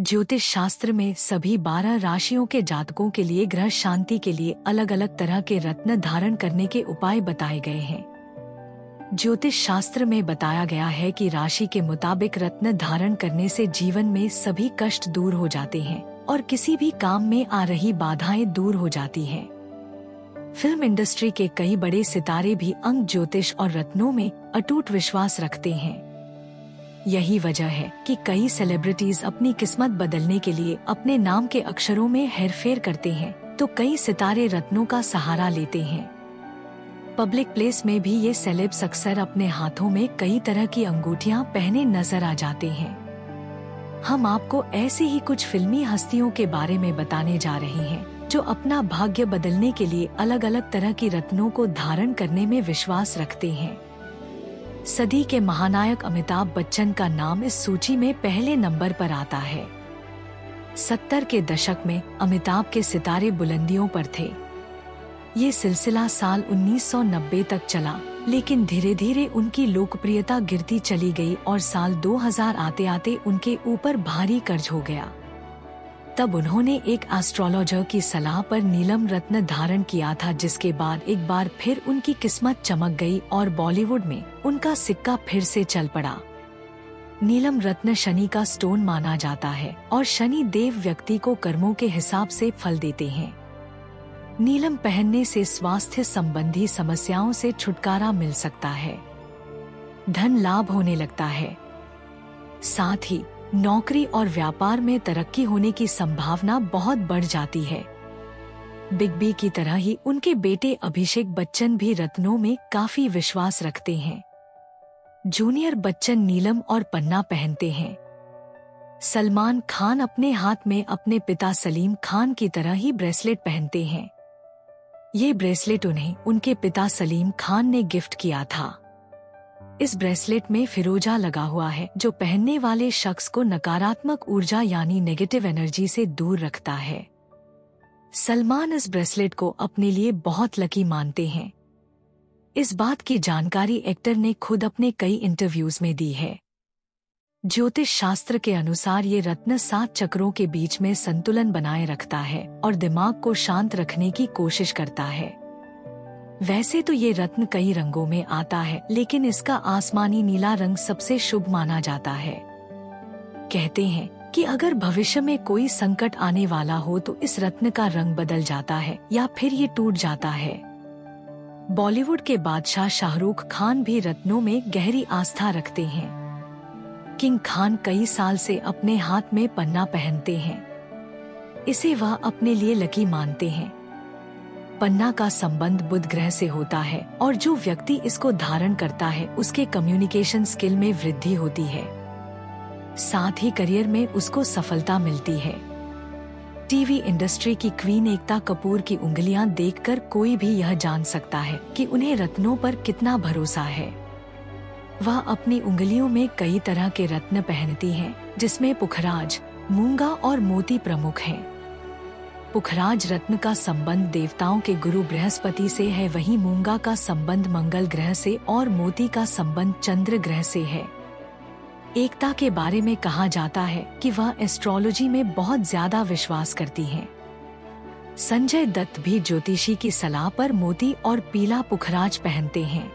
ज्योतिष शास्त्र में सभी 12 राशियों के जातकों के लिए ग्रह शांति के लिए अलग अलग तरह के रत्न धारण करने के उपाय बताए गए हैं। ज्योतिष शास्त्र में बताया गया है कि राशि के मुताबिक रत्न धारण करने से जीवन में सभी कष्ट दूर हो जाते हैं और किसी भी काम में आ रही बाधाएं दूर हो जाती हैं। फिल्म इंडस्ट्री के कई बड़े सितारे भी अंक ज्योतिष और रत्नों में अटूट विश्वास रखते हैं। यही वजह है कि कई सेलिब्रिटीज अपनी किस्मत बदलने के लिए अपने नाम के अक्षरों में हेरफेर करते हैं, तो कई सितारे रत्नों का सहारा लेते हैं। पब्लिक प्लेस में भी ये सेलेब्स अक्सर अपने हाथों में कई तरह की अंगूठियां पहने नजर आ जाते हैं। हम आपको ऐसे ही कुछ फिल्मी हस्तियों के बारे में बताने जा रहे हैं जो अपना भाग्य बदलने के लिए अलग अलग तरह की रत्नों को धारण करने में विश्वास रखते हैं। सदी के महानायक अमिताभ बच्चन का नाम इस सूची में पहले नंबर पर आता है। 70 के दशक में अमिताभ के सितारे बुलंदियों पर थे। ये सिलसिला साल 1990 तक चला, लेकिन धीरे धीरे उनकी लोकप्रियता गिरती चली गई और साल 2000 आते आते उनके ऊपर भारी कर्ज हो गया। तब उन्होंने एक एस्ट्रोलॉजर की सलाह पर नीलम रत्न धारण किया था, जिसके बाद एक बार फिर उनकी किस्मत चमक गई और बॉलीवुड में उनका सिक्का फिर से चल पड़ा। नीलम रत्न शनि का स्टोन माना जाता है और शनि देव व्यक्ति को कर्मों के हिसाब से फल देते हैं। नीलम पहनने से स्वास्थ्य संबंधी समस्याओं से छुटकारा मिल सकता है, धन लाभ होने लगता है, साथ ही नौकरी और व्यापार में तरक्की होने की संभावना बहुत बढ़ जाती है। बिग बी की तरह ही उनके बेटे अभिषेक बच्चन भी रत्नों में काफी विश्वास रखते हैं। जूनियर बच्चन नीलम और पन्ना पहनते हैं। सलमान खान अपने हाथ में अपने पिता सलीम खान की तरह ही ब्रेसलेट पहनते हैं। ये ब्रेसलेट उन्हें उनके पिता सलीम खान ने गिफ्ट किया था। इस ब्रेसलेट में फिरोजा लगा हुआ है, जो पहनने वाले शख्स को नकारात्मक ऊर्जा यानी नेगेटिव एनर्जी से दूर रखता है। सलमान इस ब्रेसलेट को अपने लिए बहुत लकी मानते हैं। इस बात की जानकारी एक्टर ने खुद अपने कई इंटरव्यूज में दी है। ज्योतिष शास्त्र के अनुसार ये रत्न 7 चक्रों के बीच में संतुलन बनाए रखता है और दिमाग को शांत रखने की कोशिश करता है। वैसे तो ये रत्न कई रंगों में आता है, लेकिन इसका आसमानी नीला रंग सबसे शुभ माना जाता है। कहते हैं कि अगर भविष्य में कोई संकट आने वाला हो तो इस रत्न का रंग बदल जाता है या फिर ये टूट जाता है। बॉलीवुड के बादशाह शाहरुख खान भी रत्नों में गहरी आस्था रखते हैं। किंग खान कई साल से अपने हाथ में पन्ना पहनते हैं। इसे वह अपने लिए लकी मानते हैं। पन्ना का संबंध बुध ग्रह से होता है और जो व्यक्ति इसको धारण करता है उसके कम्युनिकेशन स्किल में वृद्धि होती है, साथ ही करियर में उसको सफलता मिलती है। टीवी इंडस्ट्री की क्वीन एकता कपूर की उंगलियां देखकर कोई भी यह जान सकता है कि उन्हें रत्नों पर कितना भरोसा है। वह अपनी उंगलियों में कई तरह के रत्न पहनती हैं, जिसमें पुखराज, मूंगा और मोती प्रमुख हैं। पुखराज रत्न का संबंध देवताओं के गुरु बृहस्पति से है, वहीं मूंगा का संबंध मंगल ग्रह से और मोती का संबंध चंद्र ग्रह से है। एकता के बारे में कहा जाता है कि वह एस्ट्रोलॉजी में बहुत ज्यादा विश्वास करती हैं। संजय दत्त भी ज्योतिषी की सलाह पर मोती और पीला पुखराज पहनते हैं।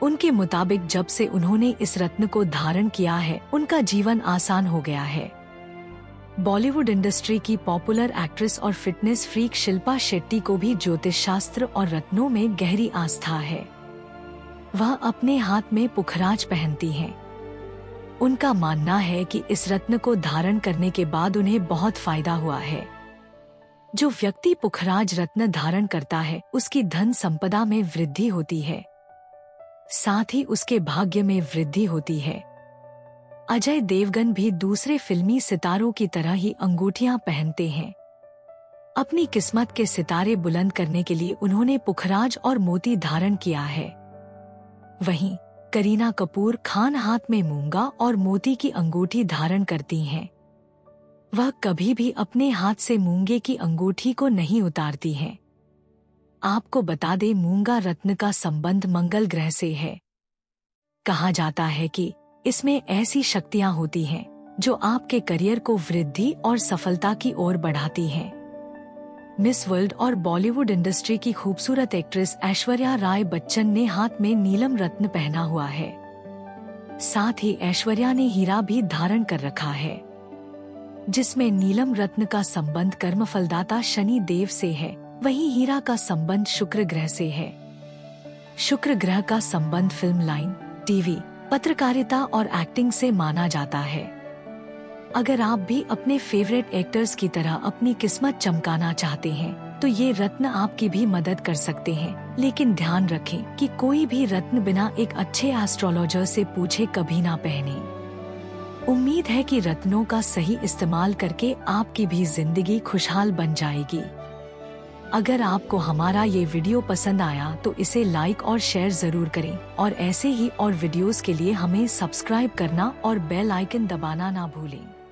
उनके मुताबिक जब से उन्होंने इस रत्न को धारण किया है, उनका जीवन आसान हो गया है। बॉलीवुड इंडस्ट्री की पॉपुलर एक्ट्रेस और फिटनेस फ्रीक शिल्पा शेट्टी को भी ज्योतिष शास्त्र और रत्नों में गहरी आस्था है। वह अपने हाथ में पुखराज पहनती हैं। उनका मानना है कि इस रत्न को धारण करने के बाद उन्हें बहुत फायदा हुआ है। जो व्यक्ति पुखराज रत्न धारण करता है उसकी धन संपदा में वृद्धि होती है, साथ ही उसके भाग्य में वृद्धि होती है। अजय देवगन भी दूसरे फिल्मी सितारों की तरह ही अंगूठियां पहनते हैं। अपनी किस्मत के सितारे बुलंद करने के लिए उन्होंने पुखराज और मोती धारण किया है। वहीं करीना कपूर खान हाथ में मूंगा और मोती की अंगूठी धारण करती हैं। वह कभी भी अपने हाथ से मूंगे की अंगूठी को नहीं उतारती हैं। आपको बता दें, मूंगा रत्न का संबंध मंगल ग्रह से है। कहा जाता है कि इसमें ऐसी शक्तियां होती हैं जो आपके करियर को वृद्धि और सफलता की ओर बढ़ाती हैं। मिस वर्ल्ड और बॉलीवुड इंडस्ट्री की खूबसूरत एक्ट्रेस ऐश्वर्या राय बच्चन ने हाथ में नीलम रत्न पहना हुआ है। साथ ही ऐश्वर्या ने हीरा भी धारण कर रखा है, जिसमें नीलम रत्न का संबंध कर्मफलदाता शनि देव से है, वहीं हीरा का संबंध शुक्र ग्रह से है। शुक्र ग्रह का संबंध फिल्म लाइन, टीवी, पत्रकारिता और एक्टिंग से माना जाता है। अगर आप भी अपने फेवरेट एक्टर्स की तरह अपनी किस्मत चमकाना चाहते हैं, तो ये रत्न आपकी भी मदद कर सकते हैं। लेकिन ध्यान रखें कि कोई भी रत्न बिना एक अच्छे एस्ट्रोलॉजर से पूछे कभी ना पहने। उम्मीद है कि रत्नों का सही इस्तेमाल करके आपकी भी जिंदगी खुशहाल बन जाएगी। अगर आपको हमारा ये वीडियो पसंद आया तो इसे लाइक और शेयर जरूर करें और ऐसे ही और वीडियोस के लिए हमें सब्सक्राइब करना और बेल आइकन दबाना ना भूलें।